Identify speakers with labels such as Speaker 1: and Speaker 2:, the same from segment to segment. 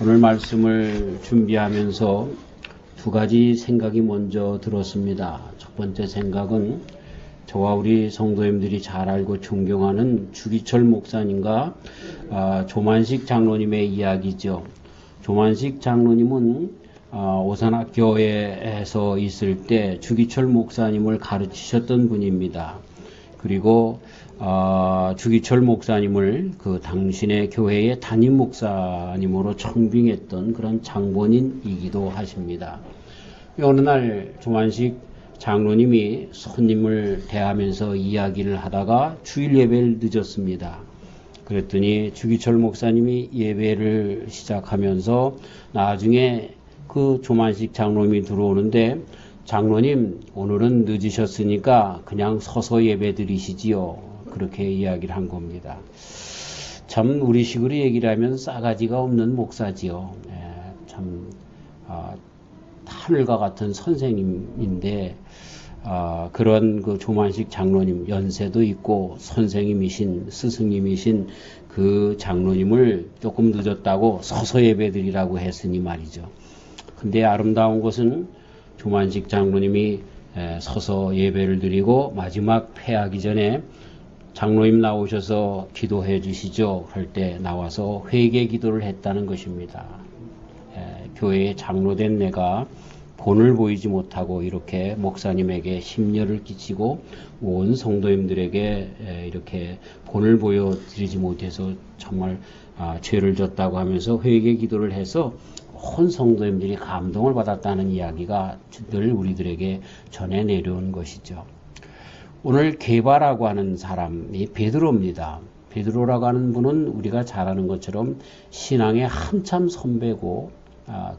Speaker 1: 오늘 말씀을 준비하면서 두 가지 생각이 먼저 들었습니다. 첫 번째 생각은 저와 우리 성도님들이 잘 알고 존경하는 주기철 목사님과 조만식 장로님의 이야기죠. 조만식 장로님은 오산학교에서 있을 때 주기철 목사님을 가르치셨던 분입니다. 그리고 주기철 목사님을 그 당신의 교회의 담임 목사님으로 청빙했던 그런 장본인이기도 하십니다. 어느 날 조만식 장로님이 손님을 대하면서 이야기를 하다가 주일 예배를 늦었습니다. 그랬더니 주기철 목사님이 예배를 시작하면서 나중에 그 조만식 장로님이 들어오는데, 장로님 오늘은 늦으셨으니까 그냥 서서 예배 드리시지요. 그렇게 이야기를 한 겁니다. 참 우리식으로 얘기를 하면 싸가지가 없는 목사지요. 참 하늘과 같은 선생님인데 그런 그 조만식 장로님, 연세도 있고 선생님이신 스승님이신 그 장로님을 조금 늦었다고 서서 예배 드리라고 했으니 말이죠. 근데 아름다운 것은 조만식 장로님이 서서 예배를 드리고 마지막 패하기 전에 장로님 나오셔서 기도해 주시죠 할 때 나와서 회개 기도를 했다는 것입니다. 교회의 장로된 내가 본을 보이지 못하고 이렇게 목사님에게 심려를 끼치고 온 성도님들에게 이렇게 본을 보여드리지 못해서 정말 죄를 졌다고 하면서 회개 기도를 해서 온 성도님들이 감동을 받았다는 이야기가 늘 우리들에게 전해 내려온 것이죠. 오늘 게바라고 하는 사람이 베드로입니다. 베드로라고 하는 분은 우리가 잘 아는 것처럼 신앙의 한참 선배고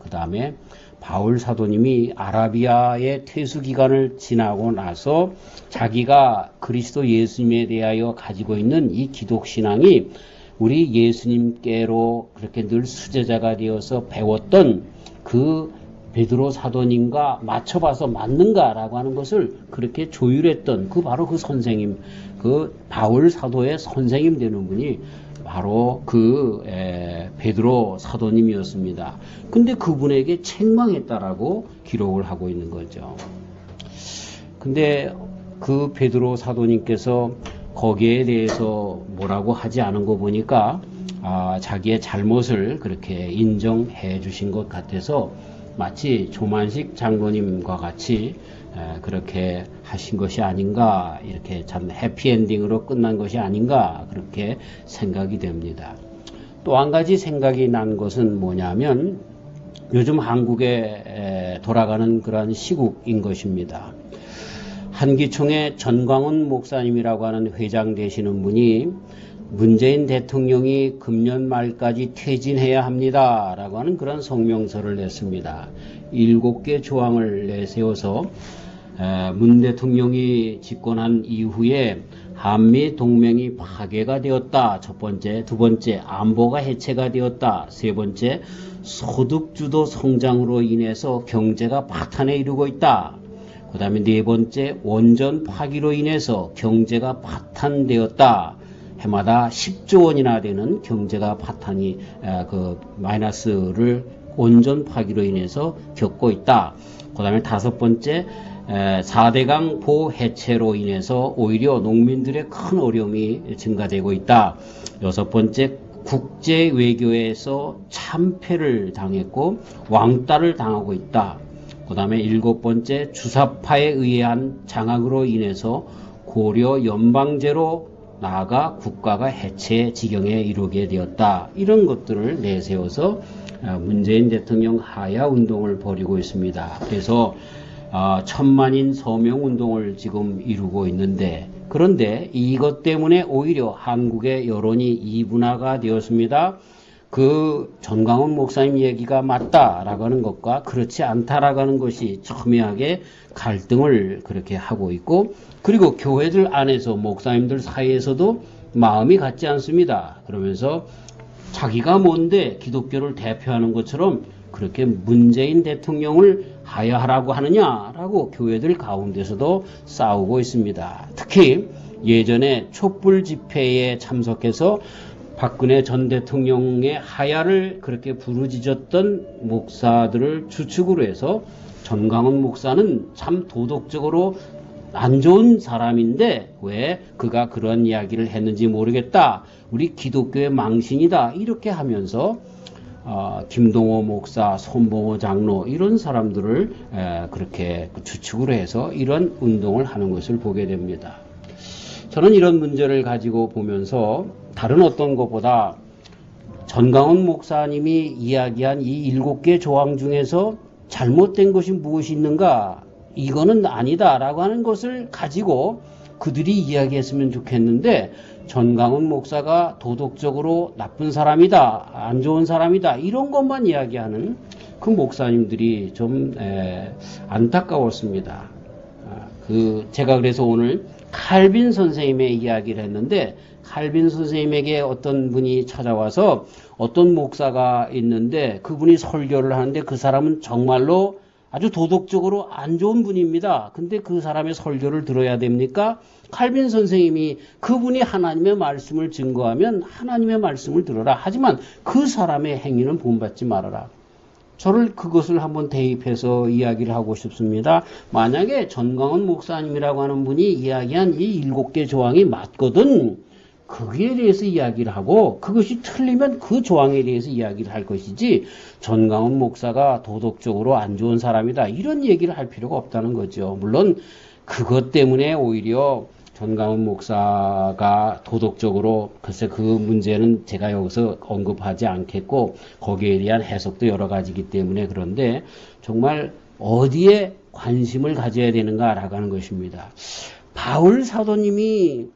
Speaker 1: 그 다음에 바울 사도님이 아라비아의 퇴수 기간을 지나고 나서 자기가 그리스도 예수님에 대하여 가지고 있는 이 기독신앙이 우리 예수님께로 그렇게 늘 수제자가 되어서 배웠던 그 베드로 사도님과 맞춰봐서 맞는가라고 하는 것을 그렇게 조율했던 바로 그 선생님, 그 바울 사도의 선생님 되는 분이 바로 그 베드로 사도님이었습니다. 근데 그분에게 책망했다라고 기록을 하고 있는 거죠. 근데 그 베드로 사도님께서 거기에 대해서 뭐라고 하지 않은 거 보니까 자기의 잘못을 그렇게 인정해 주신 것 같아서 마치 조만식 장로님과 같이 그렇게 하신 것이 아닌가, 이렇게 참 해피엔딩으로 끝난 것이 아닌가 그렇게 생각이 됩니다. 또 한 가지 생각이 난 것은 뭐냐면 요즘 한국에 돌아가는 그러한 시국인 것입니다. 한기총의 전광훈 목사님이라고 하는 회장 되시는 분이 문재인 대통령이 금년 말까지 퇴진해야 합니다 라고 하는 그런 성명서를 냈습니다. 7개 조항을 내세워서 문 대통령이 집권한 이후에 한미 동맹이 파괴가 되었다. 첫 번째, 두 번째, 안보가 해체가 되었다. 세 번째, 소득주도 성장으로 인해서 경제가 파탄에 이르고 있다. 그 다음에 네 번째, 원전 파기로 인해서 경제가 파탄되었다. 해마다 10조 원이나 되는 경제가 파탄이 마이너스를 원전 파기로 인해서 겪고 있다. 그 다음에 다섯 번째, 4대강 보호 해체로 인해서 오히려 농민들의 큰 어려움이 증가되고 있다. 여섯 번째, 국제 외교에서 참패를 당했고 왕따를 당하고 있다. 그 다음에 일곱 번째, 주사파에 의한 장악으로 인해서 고려 연방제로 나아가 국가가 해체 지경에 이르게 되었다. 이런 것들을 내세워서 문재인 대통령 하야 운동을 벌이고 있습니다. 그래서 천만인 서명 운동을 지금 이루고 있는데, 그런데 이것 때문에 오히려 한국의 여론이 이분화가 되었습니다. 그 전광훈 목사님 얘기가 맞다라고 하는 것과 그렇지 않다라고 하는 것이 첨예하게 갈등을 그렇게 하고 있고, 그리고 교회들 안에서 목사님들 사이에서도 마음이 같지 않습니다. 그러면서 자기가 뭔데 기독교를 대표하는 것처럼 그렇게 문재인 대통령을 하야하라고 하느냐라고 교회들 가운데서도 싸우고 있습니다. 특히 예전에 촛불 집회에 참석해서 박근혜 전 대통령의 하야를 그렇게 부르짖었던 목사들을 주축으로 해서 전광훈 목사는 참 도덕적으로 안 좋은 사람인데 왜 그가 그런 이야기를 했는지 모르겠다. 우리 기독교의 망신이다. 이렇게 하면서 김동호 목사, 손봉호 장로 이런 사람들을 그렇게 주축으로 해서 이런 운동을 하는 것을 보게 됩니다. 저는 이런 문제를 가지고 보면서 다른 어떤 것보다 전광훈 목사님이 이야기한 이 7개 조항 중에서 잘못된 것이 무엇이 있는가? 이거는 아니다라고 하는 것을 가지고 그들이 이야기했으면 좋겠는데 전광훈 목사가 도덕적으로 나쁜 사람이다, 안 좋은 사람이다 이런 것만 이야기하는 그 목사님들이 좀 안타까웠습니다. 제가 그래서 오늘 칼빈 선생님의 이야기를 했는데 칼빈 선생님에게 어떤 분이 찾아와서 어떤 목사가 있는데 그분이 설교를 하는데 그 사람은 정말로 아주 도덕적으로 안 좋은 분입니다. 근데 그 사람의 설교를 들어야 됩니까? 칼빈 선생님이 그분이 하나님의 말씀을 증거하면 하나님의 말씀을 들어라. 하지만 그 사람의 행위는 본받지 말아라. 저를 그것을 한번 대입해서 이야기를 하고 싶습니다. 만약에 전광훈 목사님이라고 하는 분이 이야기한 이 7개 조항이 맞거든 거기에 대해서 이야기를 하고 그것이 틀리면 그 조항에 대해서 이야기를 할 것이지 전광훈 목사가 도덕적으로 안 좋은 사람이다 이런 얘기를 할 필요가 없다는 거죠. 물론 그것 때문에 오히려 전광훈 목사가 도덕적으로 글쎄 그 문제는 제가 여기서 언급하지 않겠고 거기에 대한 해석도 여러 가지이기 때문에 그런데 정말 어디에 관심을 가져야 되는가라고 하는 것입니다. 바울 사도님이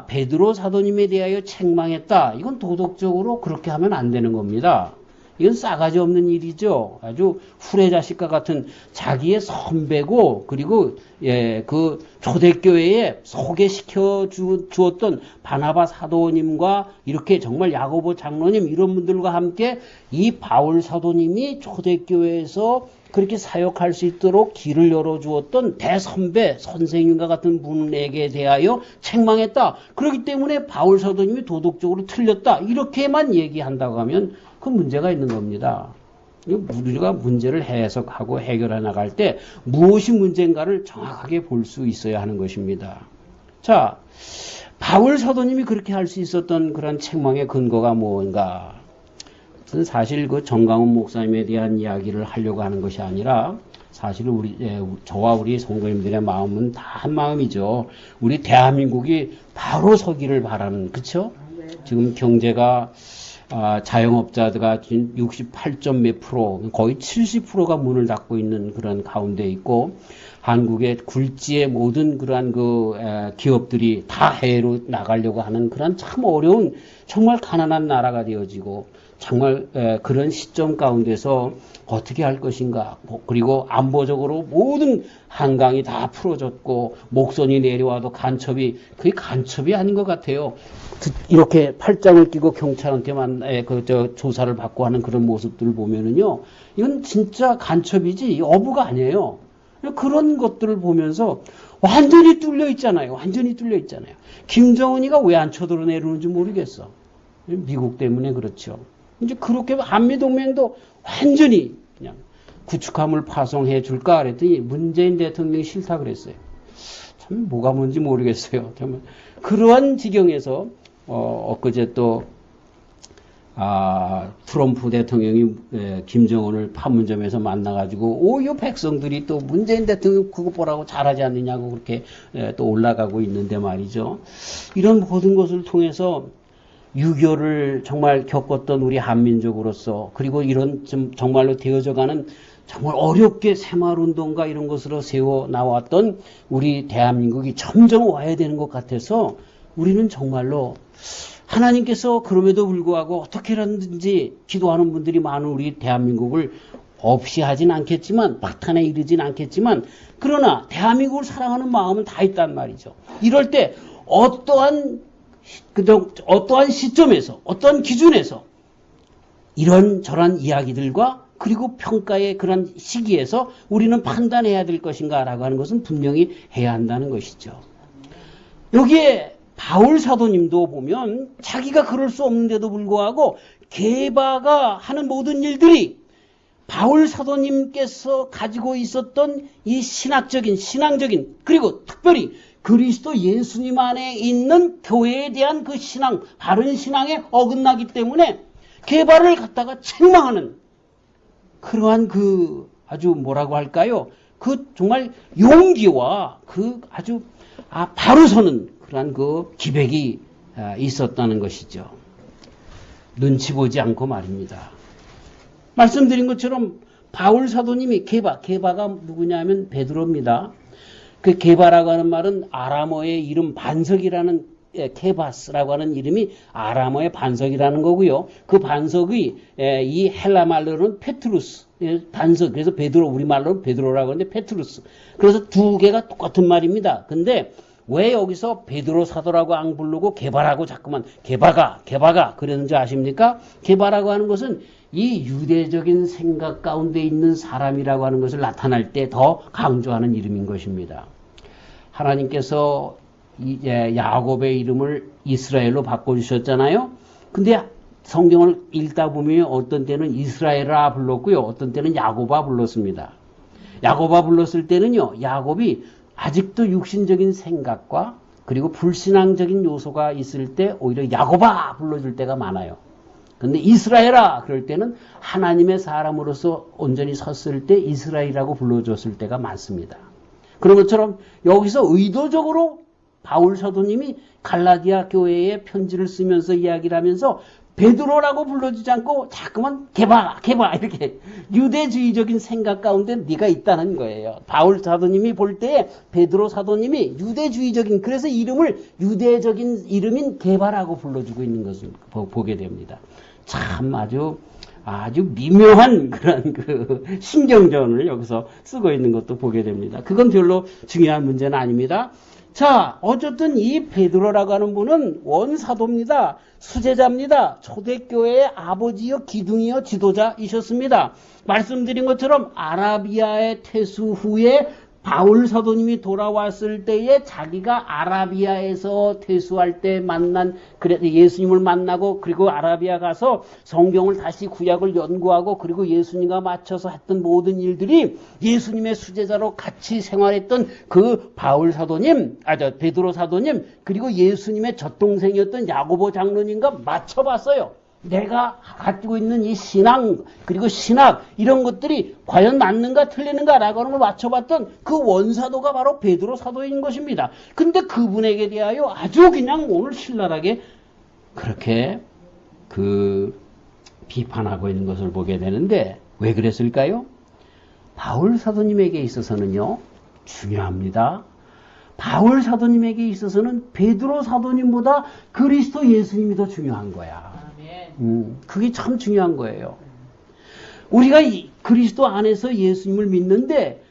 Speaker 1: 베드로 사도님에 대하여 책망했다. 이건 도덕적으로 그렇게 하면 안 되는 겁니다. 이건 싸가지 없는 일이죠. 아주 후레자식과 같은 자기의 선배고 그리고 그 초대교회에 소개시켜 주었던 바나바 사도님과 이렇게 정말 야고보 장로님 이런 분들과 함께 이 바울 사도님이 초대교회에서 그렇게 사역할 수 있도록 길을 열어주었던 대선배 선생님과 같은 분에게 대하여 책망했다. 그렇기 때문에 바울 사도님이 도덕적으로 틀렸다. 이렇게만 얘기한다고 하면 그 문제가 있는 겁니다. 우리가 문제를 해석하고 해결해 나갈 때 무엇이 문제인가를 정확하게 볼 수 있어야 하는 것입니다. 자, 바울 사도님이 그렇게 할 수 있었던 그런 책망의 근거가 뭔가? 사실 그 전광훈 목사님에 대한 이야기를 하려고 하는 것이 아니라 사실 저와 우리 성도님들의 마음은 다 한 마음이죠. 우리 대한민국이 바로 서기를 바라는, 그쵸? 지금 경제가 자영업자가 68점 몇 프로, 거의 70%가 문을 닫고 있는 그런 가운데 있고, 한국의 굴지의 모든 그러한 기업들이 다 해외로 나가려고 하는 그런 참 어려운, 정말 가난한 나라가 되어지고, 정말 그런 시점 가운데서 어떻게 할 것인가. 그리고 안보적으로 모든 한강이 다 풀어졌고 목선이 내려와도 간첩이 그게 간첩이 아닌 것 같아요. 이렇게 팔짱을 끼고 경찰한테만 조사를 받고 하는 그런 모습들을 보면은요, 이건 진짜 간첩이지 어부가 아니에요. 그런 것들을 보면서 완전히 뚫려 있잖아요. 완전히 뚫려 있잖아요. 김정은이가 왜 안 쳐들어내려는지 모르겠어. 미국 때문에 그렇죠. 이제 그렇게 한미동맹도 완전히 그냥 구축함을 파송해 줄까 그랬더니 문재인 대통령이 싫다 그랬어요. 참 뭐가 뭔지 모르겠어요. 정말 그러한 지경에서 엊그제 또 트럼프 대통령이 김정은을 판문점에서 만나가지고 오요 백성들이 또 문재인 대통령 그거 보라고 잘하지 않느냐고 그렇게 또 올라가고 있는데 말이죠. 이런 모든 것을 통해서 6.25를 정말 겪었던 우리 한민족으로서 그리고 이런 좀 정말로 되어져가는 정말 어렵게 새마을운동가 이런 것으로 세워 나왔던 우리 대한민국이 점점 와야 되는 것 같아서 우리는 정말로 하나님께서 그럼에도 불구하고 어떻게라든지 기도하는 분들이 많은 우리 대한민국을 없이 하진 않겠지만 막탄에 이르진 않겠지만 그러나 대한민국을 사랑하는 마음은 다 있단 말이죠. 이럴 때 어떠한 시점에서 어떠한 기준에서 이런저런 이야기들과 그리고 평가의 그런 시기에서 우리는 판단해야 될 것인가 라고 하는 것은 분명히 해야 한다는 것이죠. 여기에 바울 사도님도 보면 자기가 그럴 수 없는데도 불구하고 게바가 하는 모든 일들이 바울 사도님께서 가지고 있었던 이 신앙적인 그리고 특별히 그리스도 예수님 안에 있는 교회에 대한 그 신앙, 바른 신앙에 어긋나기 때문에 게바를 갖다가 책망하는 그러한 그 아주 뭐라고 할까요? 그 정말 용기와 그 아주 바로 서는 그러한 그 기백이 있었다는 것이죠. 눈치 보지 않고 말입니다. 말씀드린 것처럼 바울 사도님이 게바가 누구냐면 베드로입니다. 그 게바라고 하는 말은 아람어의 이름 반석이라는 케바스라고 하는 이름이 아람어의 반석이라는 거고요. 그 반석이 이 헬라 말로는 페트루스 반석. 그래서 베드로 우리말로는 베드로라고 하는데 페트루스. 그래서 두 개가 똑같은 말입니다. 근데 왜 여기서 베드로 사도라고 안 부르고 게바라고 자꾸만 게바가 그랬는지 아십니까? 게바라고 하는 것은 이 유대적인 생각 가운데 있는 사람이라고 하는 것을 나타날 때 더 강조하는 이름인 것입니다. 하나님께서 야곱의 이름을 이스라엘로 바꿔주셨잖아요. 근데 성경을 읽다 보면 어떤 때는 이스라엘아 불렀고요. 어떤 때는 야곱아 불렀습니다. 야곱아 불렀을 때는요. 야곱이 아직도 육신적인 생각과 그리고 불신앙적인 요소가 있을 때 오히려 야곱아 불러줄 때가 많아요. 근데 이스라엘아 그럴 때는 하나님의 사람으로서 온전히 섰을 때 이스라엘이라고 불러줬을 때가 많습니다. 그런 것처럼 여기서 의도적으로 바울 사도님이 갈라디아 교회에 편지를 쓰면서 이야기를 하면서 베드로라고 불러주지 않고 자꾸만 게바 이렇게 유대주의적인 생각 가운데 네가 있다는 거예요. 바울 사도님이 볼 때에 베드로 사도님이 유대주의적인 그래서 이름을 유대적인 이름인 게바라고 불러주고 있는 것을 보게 됩니다. 참 아주 미묘한 그런 그 신경전을 여기서 쓰고 있는 것도 보게 됩니다. 그건 별로 중요한 문제는 아닙니다. 자, 어쨌든 이 베드로라고 하는 분은 원사도입니다. 수제자입니다. 초대교회의 아버지여 기둥이여 지도자이셨습니다. 말씀드린 것처럼 아라비아의 퇴수 후에 바울 사도님이 돌아왔을 때에 자기가 아라비아에서 퇴수할 때 만난 예수님을 만나고 그리고 아라비아 가서 성경을 다시 구약을 연구하고 그리고 예수님과 맞춰서 했던 모든 일들이 예수님의 수제자로 같이 생활했던 그 바울 사도님, 베드로 사도님 그리고 예수님의 젖동생이었던 야고보 장로님과 맞춰봤어요. 내가 가지고 있는 이 신앙 그리고 신학 이런 것들이 과연 맞는가 틀리는가라고 하는 걸 맞춰봤던 그 원사도가 바로 베드로 사도인 것입니다. 근데 그분에게 대하여 아주 그냥 오늘 신랄하게 그렇게 비판하고 있는 것을 보게 되는데 왜 그랬을까요? 바울 사도님에게 있어서는요 중요합니다. 바울 사도님에게 있어서는 베드로 사도님보다 그리스도 예수님이 더 중요한 거야. 그게 참 중요한 거예요. 우리가 그리스도 안에서 예수님을 믿는데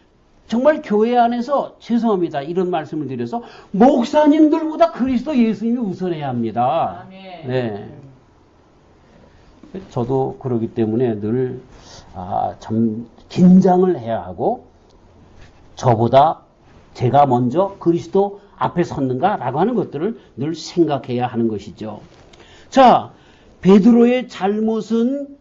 Speaker 1: 정말 교회 안에서 죄송합니다. 이런 말씀을 드려서 목사님들보다 그리스도 예수님이 우선해야 합니다. 네. 저도 그러기 때문에 늘 참 긴장을 해야 하고 저보다 제가 먼저 그리스도 앞에 섰는가라고 하는 것들을 늘 생각해야 하는 것이죠. 자, 베드로의 잘못은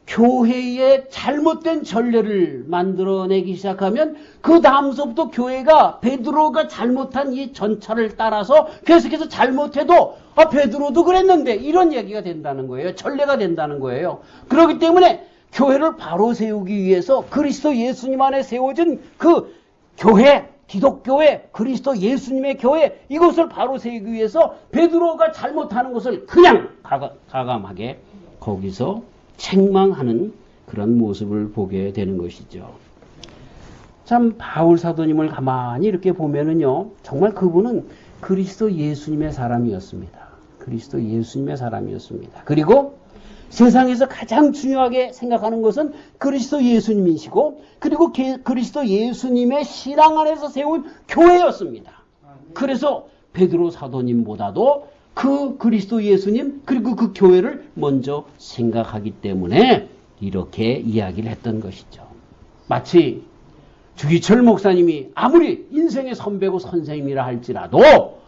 Speaker 1: 교회의 잘못된 전례를 만들어내기 시작하면 그 다음서부터 교회가 베드로가 잘못한 이 전차를 따라서 계속해서 잘못해도 베드로도 그랬는데 이런 얘기가 된다는 거예요. 전례가 된다는 거예요. 그렇기 때문에 교회를 바로 세우기 위해서 그리스도 예수님 안에 세워진 그 교회 기독교회, 그리스도 예수님의 교회 이것을 바로 세우기 위해서 베드로가 잘못하는 것을 그냥 가감하게 거기서 책망하는 그런 모습을 보게 되는 것이죠. 참 바울 사도님을 가만히 이렇게 보면은요. 정말 그분은 그리스도 예수님의 사람이었습니다. 그리스도 예수님의 사람이었습니다. 그리고 세상에서 가장 중요하게 생각하는 것은 그리스도 예수님이시고 그리고 그리스도 예수님의 신앙 안에서 세운 교회였습니다. 그래서 베드로 사도님보다도 그 그리스도 예수님 그리고 그 교회를 먼저 생각하기 때문에 이렇게 이야기를 했던 것이죠. 마치 주기철 목사님이 아무리 인생의 선배고 선생님이라 할지라도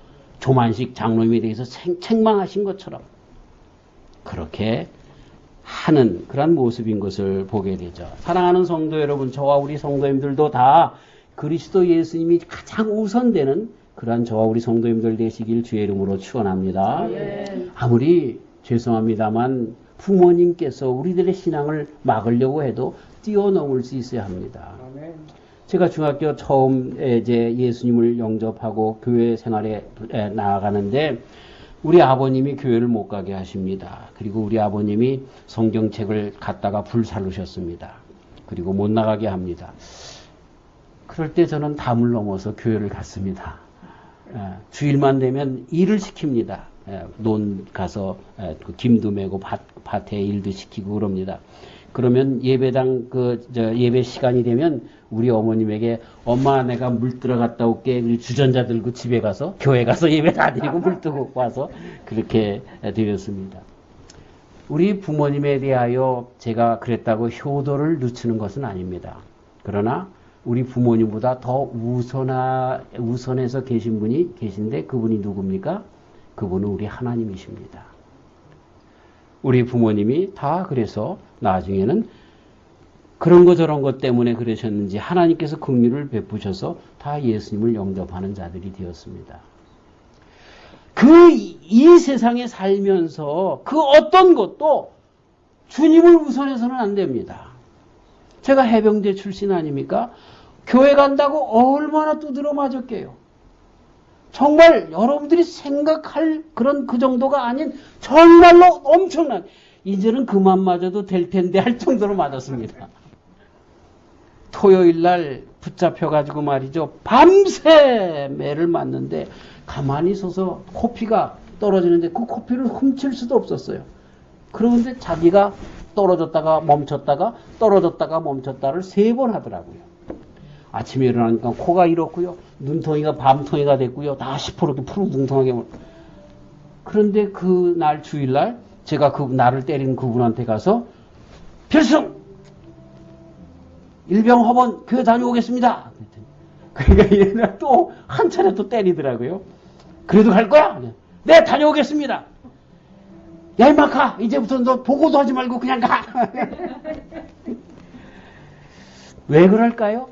Speaker 1: 조만식 장로님에 대해서 책망하신 것처럼 그렇게 하는 그런 모습인 것을 보게 되죠. 사랑하는 성도 여러분, 저와 우리 성도님들도 다 그리스도 예수님이 가장 우선되는 그러한 저와 우리 성도님들 되시길 주의 이름으로 축원합니다. 아무리 죄송합니다만 부모님께서 우리들의 신앙을 막으려고 해도 뛰어넘을 수 있어야 합니다. 제가 중학교 처음 이제 예수님을 영접하고 교회 생활에 나아가는데 우리 아버님이 교회를 못 가게 하십니다. 그리고 우리 아버님이 성경책을 갖다가 불살르셨습니다. 그리고 못 나가게 합니다. 그럴 때 저는 담을 넘어서 교회를 갔습니다. 주일만 되면 일을 시킵니다. 논 가서 김도 메고 밭에 일도 시키고 그럽니다. 그러면 예배당 예배 시간이 되면 우리 어머님에게 엄마 내가 물 들어갔다 올게 주전자 들고 집에 가서 교회 가서 예배 다 드리고 물 뜨고 와서 그렇게 드렸습니다. 우리 부모님에 대하여 제가 그랬다고 효도를 늦추는 것은 아닙니다. 그러나 우리 부모님보다 더 우선해서 계신 분이 계신데 그분이 누굽니까? 그분은 우리 하나님이십니다. 우리 부모님이 다 그래서 나중에는 그런 거 저런 것 때문에 그러셨는지 하나님께서 긍휼을 베푸셔서 다 예수님을 영접하는 자들이 되었습니다. 이 세상에 살면서 그 어떤 것도 주님을 우선해서는 안 됩니다. 제가 해병대 출신 아닙니까? 교회 간다고 얼마나 두드려 맞았게요. 정말 여러분들이 생각할 그런 그 정도가 아닌 정말로 엄청난, 이제는 그만 맞아도 될 텐데 할 정도로 맞았습니다. 토요일 날 붙잡혀가지고 말이죠. 밤새 매를 맞는데 가만히 서서 코피가 떨어지는데 그 코피를 훔칠 수도 없었어요. 그런데 자기가 떨어졌다가 멈췄다가 떨어졌다가 멈췄다를 3번 하더라고요. 아침에 일어나니까 코가 이렇고요. 눈통이가 밤통이가 됐고요. 다 시퍼렇게 푸르둥통하게. 그런데 그 날 주일날 제가 그 나를 때린 그분한테 가서 필승! 일병허번 교회 다녀오겠습니다. 그러니까 얘는 또 한 차례 또 때리더라고요. 그래도 갈 거야? 네, 다녀오겠습니다. 야, 임마 가! 이제부터 너 보고도 하지 말고 그냥 가! 왜 그럴까요?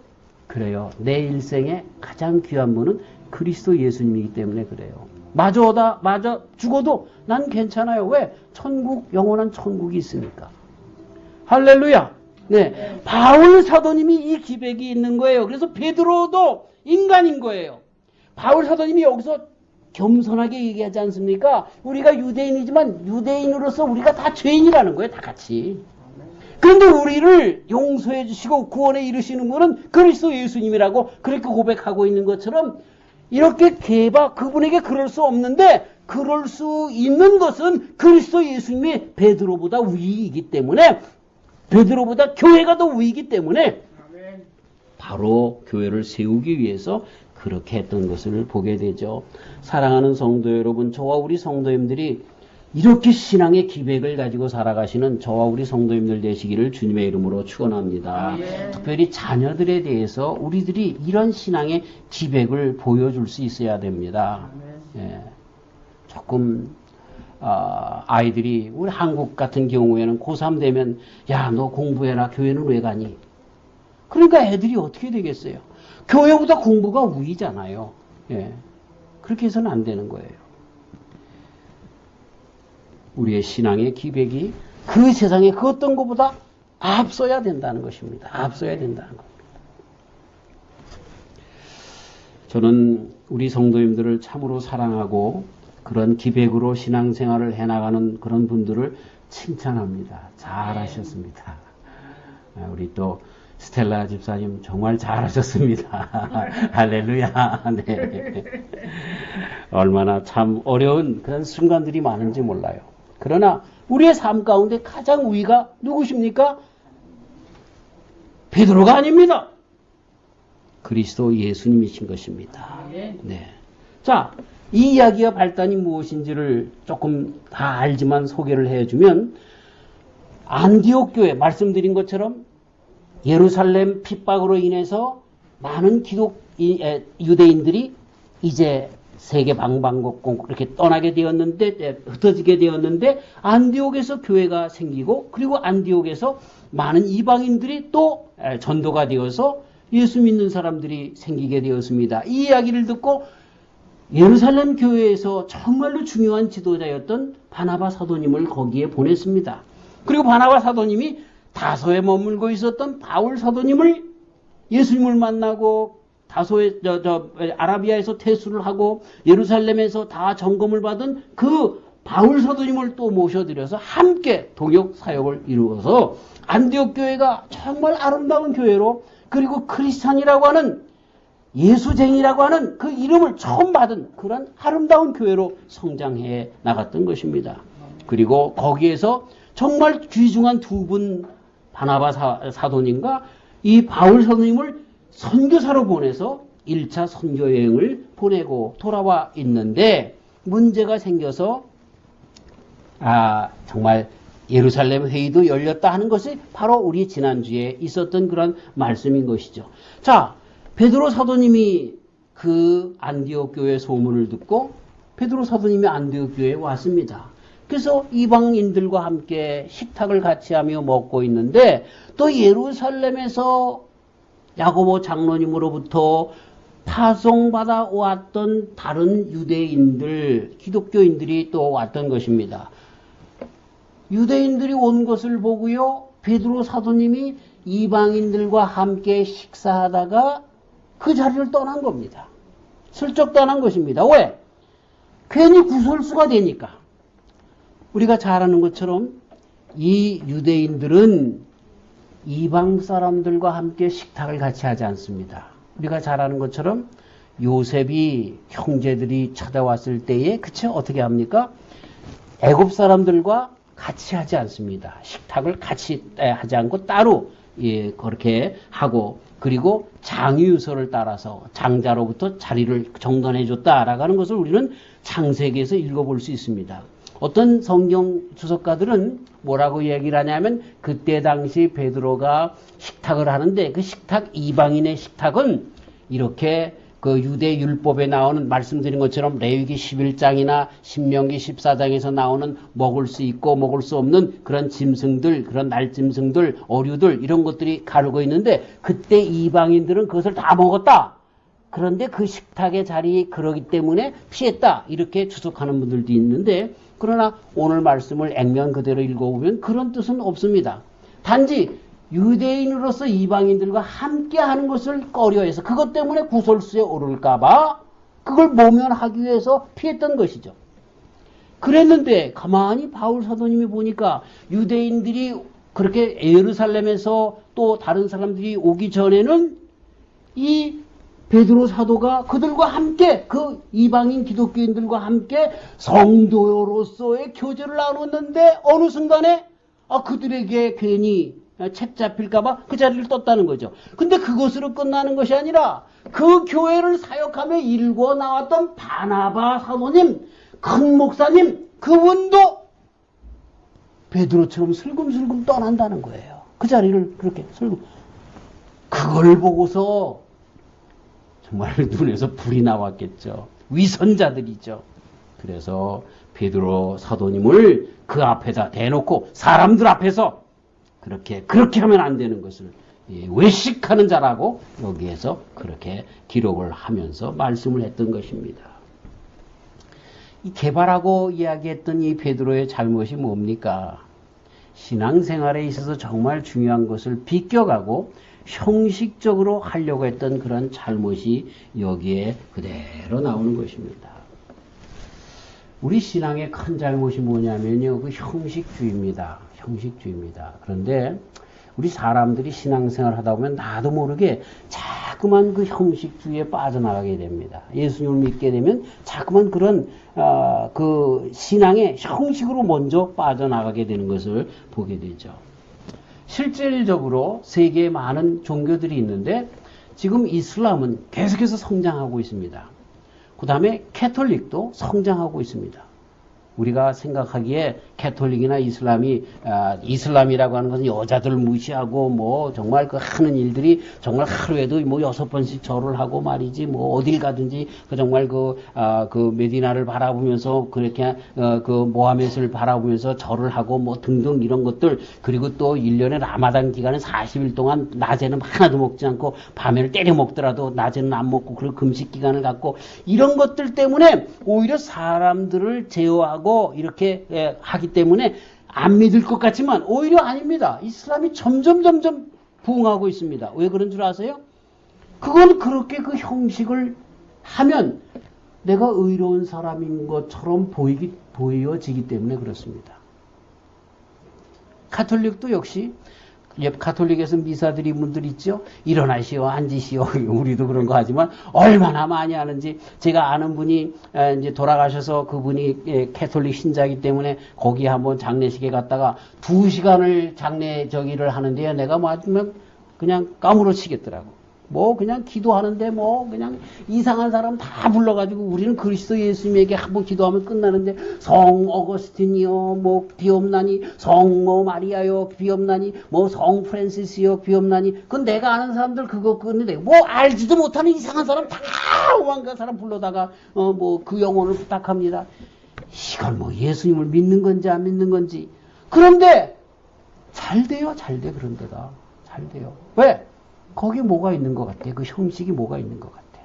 Speaker 1: 그래요. 내 일생에 가장 귀한 분은 그리스도 예수님이기 때문에 그래요. 마저 죽어도 난 괜찮아요. 왜? 천국, 영원한 천국이 있으니까. 할렐루야! 네. 바울 사도님이 이 기백이 있는 거예요. 그래서 베드로도 인간인 거예요. 바울 사도님이 여기서 겸손하게 얘기하지 않습니까? 우리가 유대인이지만 유대인으로서 우리가 다 죄인이라는 거예요. 다 같이. 그런데 우리를 용서해 주시고 구원에 이르시는 분은 그리스도 예수님이라고 그렇게 고백하고 있는 것처럼 이렇게 그분에게 그럴 수 없는데 그럴 수 있는 것은 그리스도 예수님이 베드로보다 위이기 때문에 베드로보다 교회가 더 위이기 때문에 바로 교회를 세우기 위해서 그렇게 했던 것을 보게 되죠. 사랑하는 성도 여러분, 저와 우리 성도님들이 이렇게 신앙의 기백을 가지고 살아가시는 저와 우리 성도님들 되시기를 주님의 이름으로 축원합니다. 특별히 자녀들에 대해서 우리들이 이런 신앙의 기백을 보여줄 수 있어야 됩니다. 예. 조금 아이들이 우리 한국 같은 경우에는 고3 되면 야, 너 공부해라. 교회는 왜 가니? 그러니까 애들이 어떻게 되겠어요? 교회보다 공부가 우위잖아요. 예. 그렇게 해서는 안 되는 거예요. 우리의 신앙의 기백이 그 세상에 그 어떤 것보다 앞서야 된다는 것입니다. 앞서야 된다는 겁니다. 저는 우리 성도님들을 참으로 사랑하고 그런 기백으로 신앙생활을 해나가는 그런 분들을 칭찬합니다. 잘하셨습니다. 우리 또 스텔라 집사님 정말 잘하셨습니다. 할렐루야. 네. 얼마나 참 어려운 그런 순간들이 많은지 몰라요. 그러나 우리의 삶 가운데 가장 우위가 누구십니까? 베드로가 아닙니다. 그리스도 예수님이신 것입니다. 네. 자, 이 이야기의 발단이 무엇인지를 조금 다 알지만 소개를 해주면 안디옥 교회 말씀드린 것처럼 예루살렘 핍박으로 인해서 많은 유대인들이 이제 세계 방방곡곡 그렇게 떠나게 되었는데, 흩어지게 되었는데, 안디옥에서 교회가 생기고, 그리고 안디옥에서 많은 이방인들이 또 전도가 되어서 예수 믿는 사람들이 생기게 되었습니다. 이 이야기를 듣고 예루살렘 교회에서 정말로 중요한 지도자였던 바나바 사도님을 거기에 보냈습니다. 그리고 바나바 사도님이 다소에 머물고 있었던 바울 사도님을 예수님을 만나고 다소에 아라비아에서 퇴수를 하고 예루살렘에서 다 점검을 받은 그 바울 사도님을 또 모셔들여서 함께 동역 사역을 이루어서 안디옥 교회가 정말 아름다운 교회로, 그리고 크리스찬이라고 하는, 예수쟁이라고 하는 그 이름을 처음 받은 그런 아름다운 교회로 성장해 나갔던 것입니다. 그리고 거기에서 정말 귀중한 두 분, 바나바 사도님과 이 바울 사도님을 선교사로 보내서 1차 선교 여행을 보내고 돌아와 있는데, 문제가 생겨서 정말 예루살렘 회의도 열렸다 하는 것이 바로 우리 지난주에 있었던 그런 말씀인 것이죠. 자, 베드로 사도님이 그 안디옥 교회 소문을 듣고 베드로 사도님이 안디옥 교회에 왔습니다. 그래서 이방인들과 함께 식탁을 같이 하며 먹고 있는데, 또 예루살렘에서 야고보 장로님으로부터 파송받아 왔던 다른 유대인들, 기독교인들이 또 왔던 것입니다. 유대인들이 온 것을 보고요, 베드로 사도님이 이방인들과 함께 식사하다가 그 자리를 떠난 겁니다. 슬쩍 떠난 것입니다. 왜? 괜히 구설수가 되니까. 우리가 잘 아는 것처럼 이 유대인들은 이방 사람들과 함께 식탁을 같이 하지 않습니다. 우리가 잘 아는 것처럼 요셉이 형제들이 찾아왔을 때에, 그쵸? 어떻게 합니까? 애굽 사람들과 같이 하지 않습니다. 식탁을 같이 하지 않고 따로 그렇게 하고, 그리고 장유서를 따라서 장자로부터 자리를 정돈해 줬다라고 하는 것을 우리는 창세기에서 읽어볼 수 있습니다. 어떤 성경 주석가들은 뭐라고 얘기를 하냐면, 그때 당시 베드로가 식탁을 하는데 그 식탁, 이방인의 식탁은 이렇게 그 유대 율법에 나오는, 말씀드린 것처럼 레위기 11장이나 신명기 14장에서 나오는 먹을 수 있고 먹을 수 없는 그런 짐승들, 그런 날짐승들, 어류들, 이런 것들이 가르고 있는데, 그때 이방인들은 그것을 다 먹었다. 그런데 그 식탁의 자리 그러기 때문에 피했다. 이렇게 추석하는 분들도 있는데, 그러나 오늘 말씀을 액면 그대로 읽어보면 그런 뜻은 없습니다. 단지 유대인으로서 이방인들과 함께 하는 것을 꺼려해서, 그것 때문에 구설수에 오를까봐 그걸 모면하기 위해서 피했던 것이죠. 그랬는데 가만히 바울 사도님이 보니까 유대인들이 그렇게 예루살렘에서 또 다른 사람들이 오기 전에는 이 베드로 사도가 그들과 함께, 그 이방인 기독교인들과 함께 성도로서의 교제를 나눴는데, 어느 순간에 그들에게 괜히 책 잡힐까봐 그 자리를 떴다는 거죠. 근데 그것으로 끝나는 것이 아니라 그 교회를 사역하며 일궈 나왔던 바나바 사도님, 큰 목사님, 그분도 베드로처럼 슬금슬금 떠난다는 거예요. 그 자리를 그렇게 슬금. 그걸 보고서 정말 눈에서 불이 나왔겠죠. 위선자들이죠. 그래서 베드로 사도님을 그 앞에다 대놓고 사람들 앞에서 그렇게 하면 안 되는 것을 외식하는 자라고 여기에서 그렇게 기록을 하면서 말씀을 했던 것입니다. 이 개발하고 이야기했던 이 베드로의 잘못이 뭡니까? 신앙생활에 있어서 정말 중요한 것을 비껴가고 형식적으로 하려고 했던 그런 잘못이 여기에 그대로 나오는 것입니다. 우리 신앙의 큰 잘못이 뭐냐면요, 그 형식주의입니다. 형식주의입니다. 그런데 우리 사람들이 신앙생활 하다 보면 나도 모르게 자꾸만 그 형식주의에 빠져나가게 됩니다. 예수님을 믿게 되면 자꾸만 그런 그 신앙의 형식으로 먼저 빠져나가게 되는 것을 보게 되죠. 실질적으로 세계에 많은 종교들이 있는데 지금 이슬람은 계속해서 성장하고 있습니다. 그 다음에 캐톨릭도 성장하고 있습니다. 우리가 생각하기에 캐톨릭이나 이슬람이 이슬람이라고 하는 것은 여자들 무시하고 뭐 정말 그 하는 일들이 정말 하루에도 뭐 6번씩 절을 하고 말이지 뭐 어딜 가든지 그 정말 그 메디나를 바라보면서 그렇게 그 모하멧을 바라보면서 절을 하고 뭐 등등 이런 것들 그리고 또 1년에 라마단 기간에 40일 동안 낮에는 하나도 먹지 않고 밤에는 때려 먹더라도 낮에는 안 먹고 그런 금식 기간을 갖고 이런 것들 때문에 오히려 사람들을 제어하고 이렇게 하기 때문에 안 믿을 것 같지만 오히려 아닙니다. 이슬람이 점점 부흥하고 있습니다. 왜 그런 줄 아세요? 그건 그렇게 그 형식을 하면 내가 의로운 사람인 것처럼 보여지기 때문에 그렇습니다. 가톨릭도 역시 가톨릭에서 미사 드린 분들 있죠. 일어나시오, 앉으시오. 우리도 그런 거 하지만 얼마나 많이 하는지 제가 아는 분이 이제 돌아가셔서 그분이 가톨릭 신자이기 때문에 거기 한번 장례식에 갔다가 2시간을 장례 저기를 하는데요. 내가 맞으면 그냥 까무러치겠더라고. 뭐 그냥 기도하는데 뭐 그냥 이상한 사람 다 불러가지고 우리는 그리스도 예수님에게 한번 기도하면 끝나는데 성 어거스틴이요 뭐 비옵나니 성 뭐 마리아요 비옵나니 뭐 성 프란시스요 비옵나니 그건 내가 아는 사람들 그거 끊는데 뭐 알지도 못하는 이상한 사람 다 오만간 사람 불러다가 뭐 그 영혼을 부탁합니다. 이걸 뭐 예수님을 믿는 건지 안 믿는 건지 그런데 잘 돼요 잘 돼 그런 데다 잘 돼요. 왜? 거기 뭐가 있는 것 같아? 그 형식이 뭐가 있는 것 같아?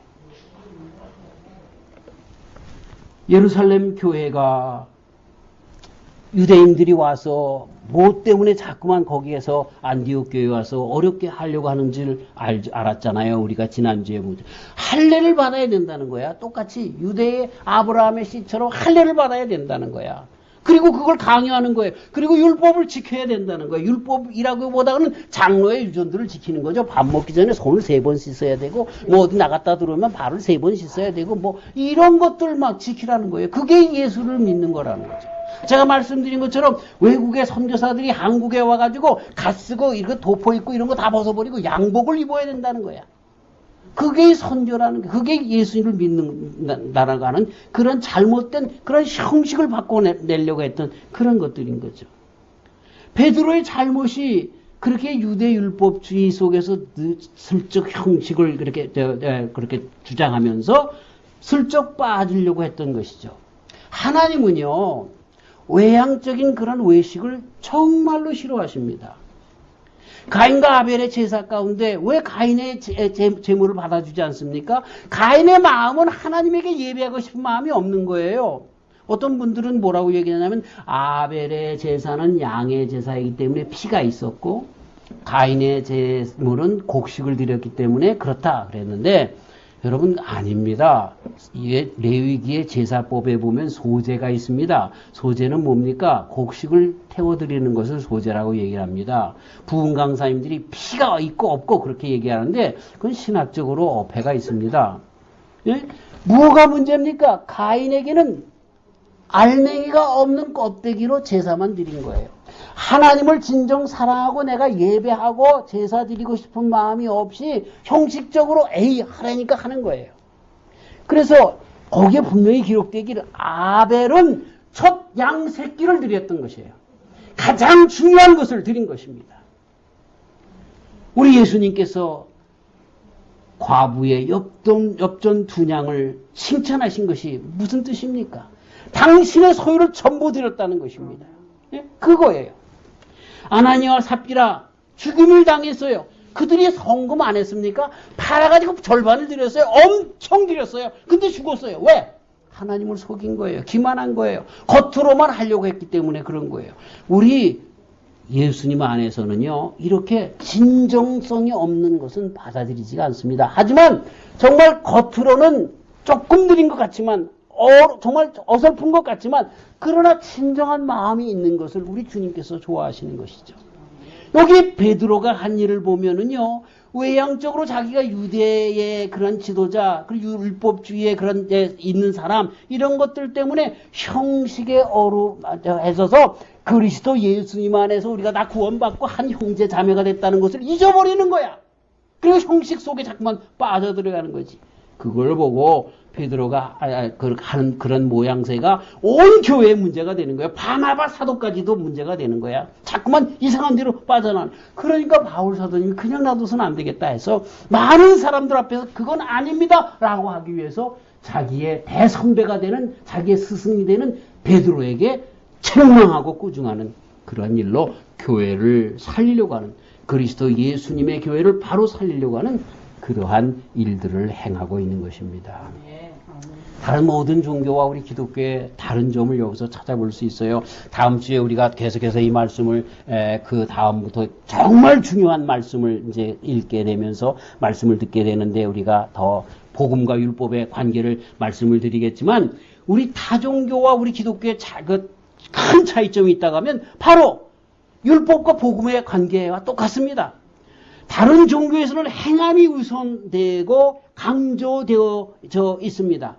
Speaker 1: 예루살렘 교회가 유대인들이 와서 뭐 때문에 자꾸만 거기에서 안디옥 교회에 와서 어렵게 하려고 하는지를 알았잖아요. 우리가 지난주에 할례를 받아야 된다는 거야. 똑같이 유대의 아브라함의 씨처럼 할례를 받아야 된다는 거야. 그리고 그걸 강요하는 거예요. 그리고 율법을 지켜야 된다는 거예요. 율법이라기보다는 장로의 유전들을 지키는 거죠. 밥 먹기 전에 손을 3번 씻어야 되고 뭐 어디 나갔다 들어오면 발을 3번 씻어야 되고 뭐 이런 것들 막 지키라는 거예요. 그게 예수를 믿는 거라는 거죠. 제가 말씀드린 것처럼 외국의 선교사들이 한국에 와가지고 갓 쓰고 이렇게 도포 입고 이런 거 다 벗어버리고 양복을 입어야 된다는 거야. 그게 선교라는 게, 그게 예수님을 믿는다라고 하는 그런 잘못된 그런 형식을 바꿔내려고 했던 그런 것들인 거죠. 베드로의 잘못이 그렇게 유대율법주의 속에서 슬쩍 형식을 그렇게 주장하면서 슬쩍 빠지려고 했던 것이죠. 하나님은요, 외향적인 그런 외식을 정말로 싫어하십니다. 가인과 아벨의 제사 가운데 왜 가인의 제물을 받아주지 않습니까? 가인의 마음은 하나님에게 예배하고 싶은 마음이 없는 거예요. 어떤 분들은 뭐라고 얘기하냐면 아벨의 제사는 양의 제사이기 때문에 피가 있었고 가인의 제물은 곡식을 드렸기 때문에 그렇다 그랬는데 여러분 아닙니다. 레위기의 제사법에 보면 소제가 있습니다. 소제는 뭡니까? 곡식을 태워드리는 것을 소제라고 얘기를 합니다. 부흥 강사님들이 피가 있고 없고 그렇게 얘기하는데 그건 신학적으로 어폐가 있습니다. 예? 뭐가 문제입니까? 가인에게는 알맹이가 없는 껍데기로 제사만 드린 거예요. 하나님을 진정 사랑하고 내가 예배하고 제사 드리고 싶은 마음이 없이 형식적으로 하라니까 하는 거예요. 그래서 거기에 분명히 기록되기를 아벨은 첫 양 새끼를 드렸던 것이에요. 가장 중요한 것을 드린 것입니다. 우리 예수님께서 과부의 엽전 2냥을 칭찬하신 것이 무슨 뜻입니까? 당신의 소유를 전부 드렸다는 것입니다. 예? 그거예요. 아나니아와 삽비라 죽임을 당했어요. 그들이 성금 안 했습니까? 팔아가지고 절반을 드렸어요. 엄청 드렸어요. 근데 죽었어요. 왜? 하나님을 속인 거예요. 기만한 거예요. 겉으로만 하려고 했기 때문에 그런 거예요. 우리 예수님 안에서는요, 이렇게 진정성이 없는 것은 받아들이지가 않습니다. 하지만 정말 겉으로는 조금 드린 것 같지만 정말 어설픈 것 같지만 그러나 진정한 마음이 있는 것을 우리 주님께서 좋아하시는 것이죠. 여기 베드로가 한 일을 보면은요, 외향적으로 자기가 유대의 그런 지도자, 그리고 율법주의의 그런 데 있는 사람, 이런 것들 때문에 형식에 어루해져서 그리스도 예수님 안에서 우리가 다 구원받고 한 형제 자매가 됐다는 것을 잊어버리는 거야. 그리고 형식 속에 자꾸만 빠져들어가는 거지. 그걸 보고 베드로가 하는 그런 모양새가 온 교회의 문제가 되는 거야. 바나바 사도까지도 문제가 되는 거야. 자꾸만 이상한 데로 빠져나가는. 그러니까 바울 사도님이 그냥 놔둬서는 안 되겠다 해서 많은 사람들 앞에서 그건 아닙니다 라고 하기 위해서 자기의 대선배가 되는, 자기의 스승이 되는 베드로에게 책망하고 꾸중하는 그런 일로 교회를 살리려고 하는, 그리스도 예수님의 교회를 바로 살리려고 하는 그러한 일들을 행하고 있는 것입니다. 다른 모든 종교와 우리 기독교의 다른 점을 여기서 찾아볼 수 있어요. 다음 주에 우리가 계속해서 이 말씀을 그 다음부터 정말 중요한 말씀을 이제 읽게 되면서 말씀을 듣게 되는데, 우리가 더 복음과 율법의 관계를 말씀을 드리겠지만, 우리 타종교와 우리 기독교의 큰 차이점이 있다고 하면 바로 율법과 복음의 관계와 똑같습니다. 다른 종교에서는 행함이 우선되고 강조되어져 있습니다.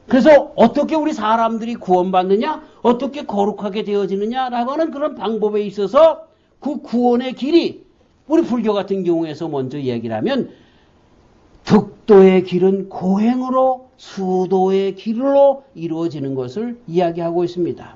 Speaker 1: 그래서 어떻게 우리 사람들이 구원받느냐, 어떻게 거룩하게 되어지느냐라고 하는 그런 방법에 있어서 그 구원의 길이, 우리 불교 같은 경우에서 먼저 이야기를 하면 득도의 길은 고행으로, 수도의 길로 이루어지는 것을 이야기하고 있습니다.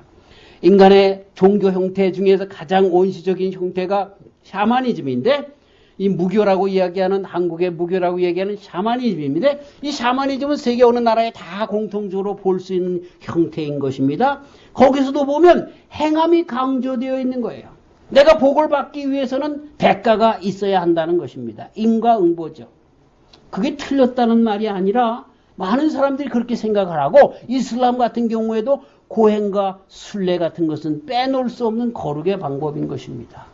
Speaker 1: 인간의 종교 형태 중에서 가장 원시적인 형태가 샤머니즘인데, 이 무교라고 이야기하는, 한국의 무교라고 이야기하는 샤머니즘인데, 이 샤머니즘은 세계 어느 나라에 다 공통적으로 볼 수 있는 형태인 것입니다. 거기서도 보면 행함이 강조되어 있는 거예요. 내가 복을 받기 위해서는 대가가 있어야 한다는 것입니다. 인과응보죠. 그게 틀렸다는 말이 아니라 많은 사람들이 그렇게 생각을 하고, 이슬람 같은 경우에도 고행과 순례 같은 것은 빼놓을 수 없는 거룩의 방법인 것입니다.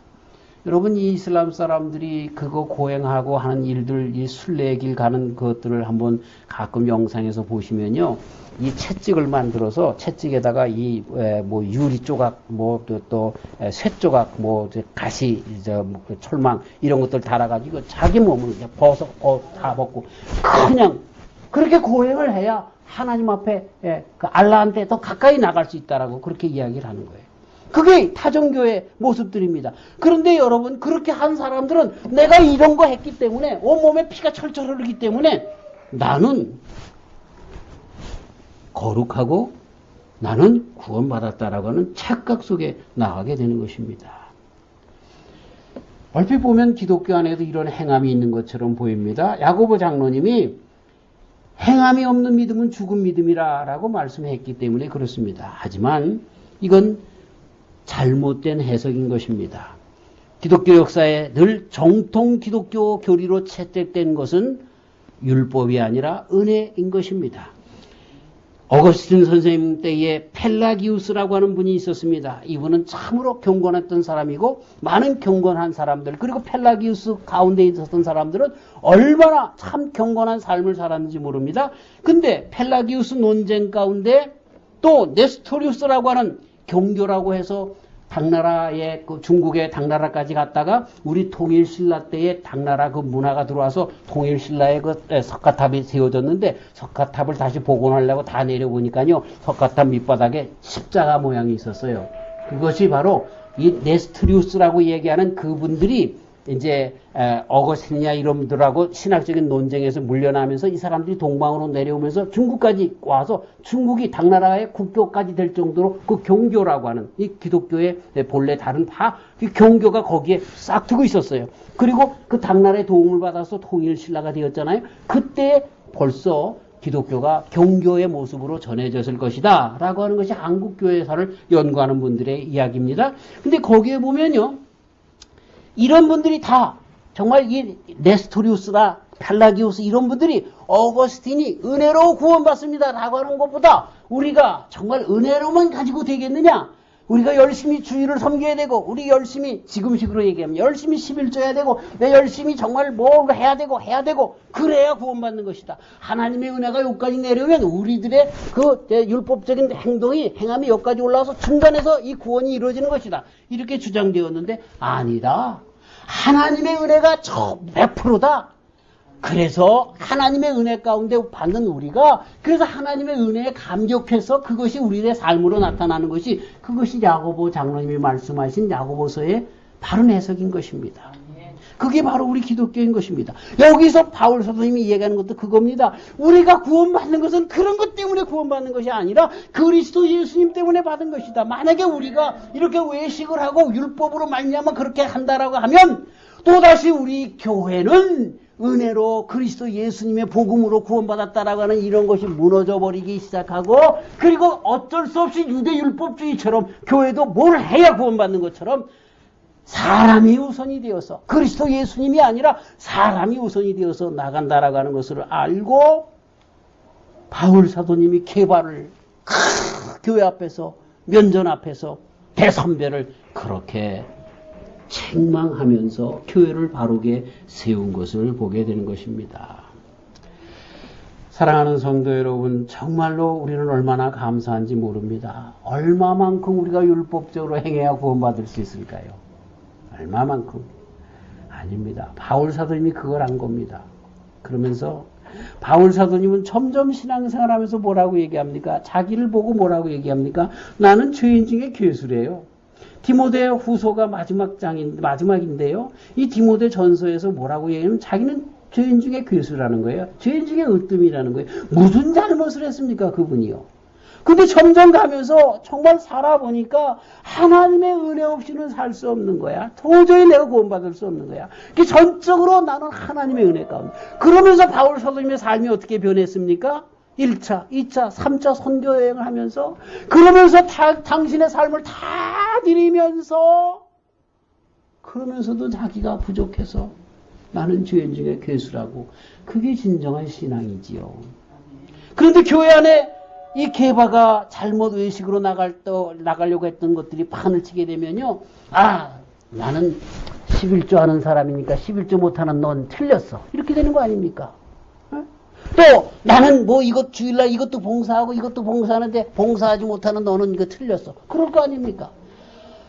Speaker 1: 여러분, 이 이슬람 사람들이 그거 고행하고 하는 일들, 이 순례의 길 가는 것들을 한번 가끔 영상에서 보시면요, 이 채찍을 만들어서 채찍에다가 이 뭐 유리 조각, 뭐 또 쇠 조각, 뭐 가시, 철망 이런 것들 달아가지고 자기 몸을 이제 다 벗고 그냥 그렇게 고행을 해야 하나님 앞에 그 알라한테 더 가까이 나갈 수 있다라고 그렇게 이야기를 하는 거예요. 그게 타종교의 모습들입니다. 그런데 여러분, 그렇게 한 사람들은 내가 이런 거 했기 때문에, 온몸에 피가 철철 흐르기 때문에 나는 거룩하고 나는 구원받았다라고 하는 착각 속에 나가게 되는 것입니다. 얼핏 보면 기독교 안에도 이런 행함이 있는 것처럼 보입니다. 야고보 장로님이 행함이 없는 믿음은 죽은 믿음이라고 말씀했기 때문에 그렇습니다. 하지만 이건 잘못된 해석인 것입니다. 기독교 역사에 늘 정통 기독교 교리로 채택된 것은 율법이 아니라 은혜인 것입니다. 어거스틴 선생님 때에 펠라기우스라고 하는 분이 있었습니다. 이분은 참으로 경건했던 사람이고, 많은 경건한 사람들, 그리고 펠라기우스 가운데 있었던 사람들은 얼마나 참 경건한 삶을 살았는지 모릅니다. 근데 펠라기우스 논쟁 가운데 또 네스토리우스라고 하는 경교라고 해서 당나라의 중국의 당나라까지 갔다가 우리 통일신라 때에 당나라 그 문화가 들어와서 통일신라의 그 석가탑이 세워졌는데, 석가탑을 다시 복원하려고 다 내려보니까요, 석가탑 밑바닥에 십자가 모양이 있었어요. 그것이 바로 이 네스트리우스라고 얘기하는 그분들이 이제 어거스틴이나 이런 분들하고 신학적인 논쟁에서 물려나면서 이 사람들이 동방으로 내려오면서 중국까지 와서 중국이 당나라의 국교까지 될 정도로 그 경교라고 하는 이 기독교의 본래 다른 다 이 경교가 거기에 싹 트고 있었어요. 그리고 그 당나라의 도움을 받아서 통일신라가 되었잖아요. 그때 벌써 기독교가 경교의 모습으로 전해졌을 것이다 라고 하는 것이 한국교회사를 연구하는 분들의 이야기입니다. 근데 거기에 보면요, 이런 분들이 다 정말 이 네스토리우스나 펠라기우스 이런 분들이 어거스틴이 은혜로 구원받습니다 라고 하는 것보다 우리가 정말 은혜로만 가지고 되겠느냐, 우리가 열심히 주의를 섬겨야 되고, 우리 열심히, 지금식으로 얘기하면 열심히 11조 해야 되고, 내 열심히 정말 뭘 해야 되고 그래야 구원받는 것이다. 하나님의 은혜가 여기까지 내려오면 우리들의 그 율법적인 행함이 여기까지 올라와서 중간에서 이 구원이 이루어지는 것이다. 이렇게 주장되었는데 아니다. 하나님의 은혜가 100%다. 그래서 하나님의 은혜 가운데 받는 우리가, 그래서 하나님의 은혜에 감격해서 그것이 우리의 삶으로 나타나는 것이, 그것이 야고보 장로님이 말씀하신 야고보서의 바른 해석인 것입니다. 그게 바로 우리 기독교인 것입니다. 여기서 바울 사도님이 얘기하는 것도 그겁니다. 우리가 구원받는 것은 그런 것 때문에 구원받는 것이 아니라 그리스도 예수님 때문에 받은 것이다. 만약에 우리가 이렇게 외식을 하고 율법으로 말미암아 그렇게 한다라고 하면 또다시 우리 교회는 은혜로 그리스도 예수님의 복음으로 구원받았다라고 하는 이런 것이 무너져 버리기 시작하고, 그리고 어쩔 수 없이 유대율법주의처럼 교회도 뭘 해야 구원받는 것처럼 사람이 우선이 되어서, 그리스도 예수님이 아니라 사람이 우선이 되어서 나간다라고 하는 것을 알고 바울 사도님이 계발을 교회 앞에서, 면전 앞에서 대선배를 그렇게 책망하면서 교회를 바르게 세운 것을 보게 되는 것입니다. 사랑하는 성도 여러분, 정말로 우리는 얼마나 감사한지 모릅니다. 얼마만큼 우리가 율법적으로 행해야 구원받을 수 있을까요? 얼마만큼? 아닙니다. 바울 사도님이 그걸 한 겁니다. 그러면서 바울 사도님은 점점 신앙생활하면서 뭐라고 얘기합니까? 자기를 보고 뭐라고 얘기합니까? 나는 죄인 중에 괴수래요. 디모데 후서가 마지막인데요. 이 디모데 전서에서 뭐라고 얘기하면 자기는 죄인 중에 괴수라는 거예요. 죄인 중에 으뜸이라는 거예요. 무슨 잘못을 했습니까? 그분이요. 근데 점점 가면서 정말 살아보니까 하나님의 은혜 없이는 살 수 없는 거야. 도저히 내가 구원받을 수 없는 거야. 전적으로 나는 하나님의 은혜 가운데. 그러면서 바울 사도님의 삶이 어떻게 변했습니까? 1차, 2차, 3차 선교 여행을 하면서, 그러면서 당신의 삶을 다 드리면서, 그러면서도 자기가 부족해서 나는 죄인 중에 괴수라고. 그게 진정한 신앙이지요. 그런데 교회 안에 이 게바가 잘못 외식으로 나가려고 했던 것들이 판을 치게 되면요. 나는 11조 하는 사람이니까 11조 못하는 넌 틀렸어. 이렇게 되는 거 아닙니까? 또 나는 뭐 이것 주일날 이것도 봉사하고 이것도 봉사하는데 봉사하지 못하는 너는 이거 틀렸어. 그럴 거 아닙니까?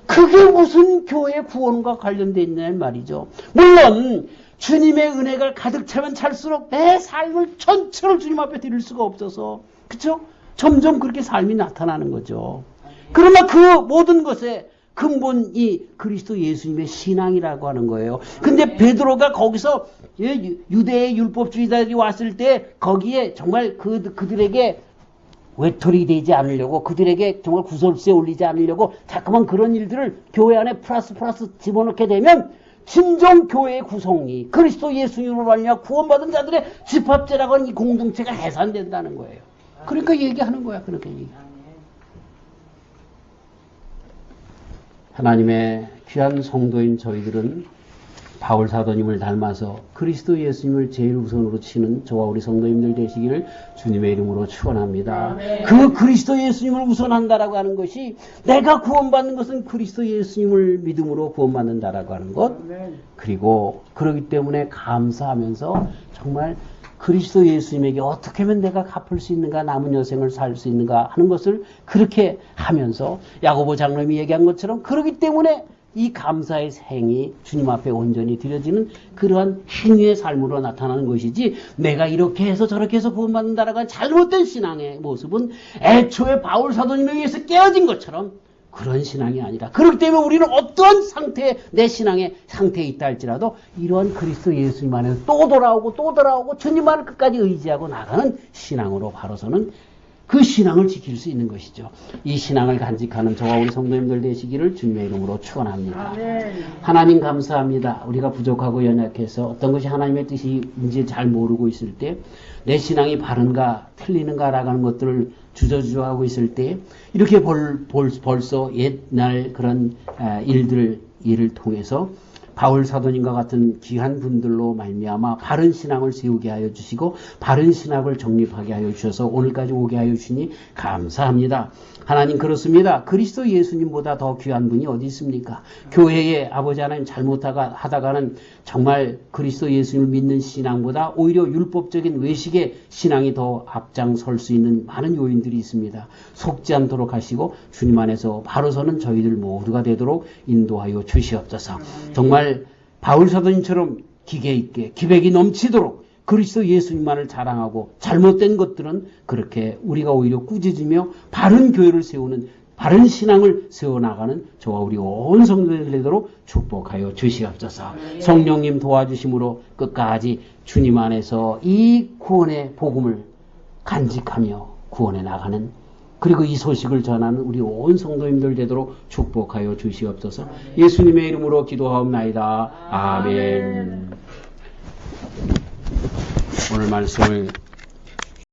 Speaker 1: 그게 무슨 교회 구원과 관련되어 있냐는 말이죠. 물론 주님의 은혜가 가득 차면 찰수록 내 삶을 전체를 주님 앞에 드릴 수가 없어서, 그렇죠? 점점 그렇게 삶이 나타나는 거죠. 그러나 그 모든 것에 근본이 그리스도 예수님의 신앙이라고 하는 거예요. 근데 베드로가 거기서 유대의 율법주의자들이 왔을 때 거기에 정말 그들에게 외톨이 되지 않으려고, 그들에게 정말 구설수에 올리지 않으려고 자꾸만 그런 일들을 교회 안에 플러스 집어넣게 되면 진정 교회의 구성이 그리스도 예수님으로 말미암아 구원받은 자들의 집합제라고 하는 이 공동체가 해산된다는 거예요. 그러니까 얘기하는 거야. 그렇게 얘기하는. 하나님의 귀한 성도인 저희들은 바울 사도님을 닮아서 그리스도 예수님을 제일 우선으로 치는 저와 우리 성도님들 되시기를 주님의 이름으로 축원합니다. 그 그리스도 예수님을 우선한다라고 하는 것이, 내가 구원받는 것은 그리스도 예수님을 믿음으로 구원받는다라고 하는 것, 그리고 그러기 때문에 감사하면서 정말 그리스도 예수님에게 어떻게 하면 내가 갚을 수 있는가, 남은 여생을 살 수 있는가 하는 것을 그렇게 하면서 야고보 장로님이 얘기한 것처럼, 그러기 때문에 이 감사의 행이 주님 앞에 온전히 드려지는 그러한 행위의 삶으로 나타나는 것이지, 내가 이렇게 해서 저렇게 해서 구원받는다라고 하는 잘못된 신앙의 모습은 애초에 바울 사도님에 의해서 깨어진 것처럼 그런 신앙이 아니라, 그렇기 때문에 우리는 어떠한 상태에, 내 신앙의 상태에 있다 할지라도 이러한 그리스도 예수님 안에서 또 돌아오고 주님만을 끝까지 의지하고 나가는 신앙으로 바로서는 그 신앙을 지킬 수 있는 것이죠. 이 신앙을 간직하는 저와 우리 성도님들 되시기를 주님의 이름으로 축원합니다. 하나님 감사합니다. 우리가 부족하고 연약해서 어떤 것이 하나님의 뜻인지 잘 모르고 있을 때, 내 신앙이 바른가 틀리는가라고 하는 것들을 주저주저하고 있을 때, 이렇게 벌써 옛날 그런 일을 통해서 바울 사도님과 같은 귀한 분들로 말미암아 바른 신앙을 세우게 하여 주시고 바른 신학을 정립하게 하여 주셔서 오늘까지 오게 하여 주시니 감사합니다. 하나님, 그렇습니다. 그리스도 예수님보다 더 귀한 분이 어디 있습니까? 교회에 아버지 하나님 잘못하다가는 정말 그리스도 예수님을 믿는 신앙보다 오히려 율법적인 외식의 신앙이 더 앞장설 수 있는 많은 요인들이 있습니다. 속지 않도록 하시고 주님 안에서 바로 서는 저희들 모두가 되도록 인도하여 주시옵소서. 정말 바울 사도님처럼 기계 있게 기백이 넘치도록 그리스도 예수님만을 자랑하고, 잘못된 것들은 그렇게 우리가 오히려 꾸짖으며 바른 교회를 세우는 바른 신앙을 세워나가는 저와 우리 온 성도들 되도록 축복하여 주시옵소서. 성령님 도와주심으로 끝까지 주님 안에서 이 구원의 복음을 간직하며 구원해 나가는, 그리고 이 소식을 전하는 우리 온 성도님들 되도록 축복하여 주시옵소서. 예수님의 이름으로 기도하옵나이다. 아멘. 오늘 말씀을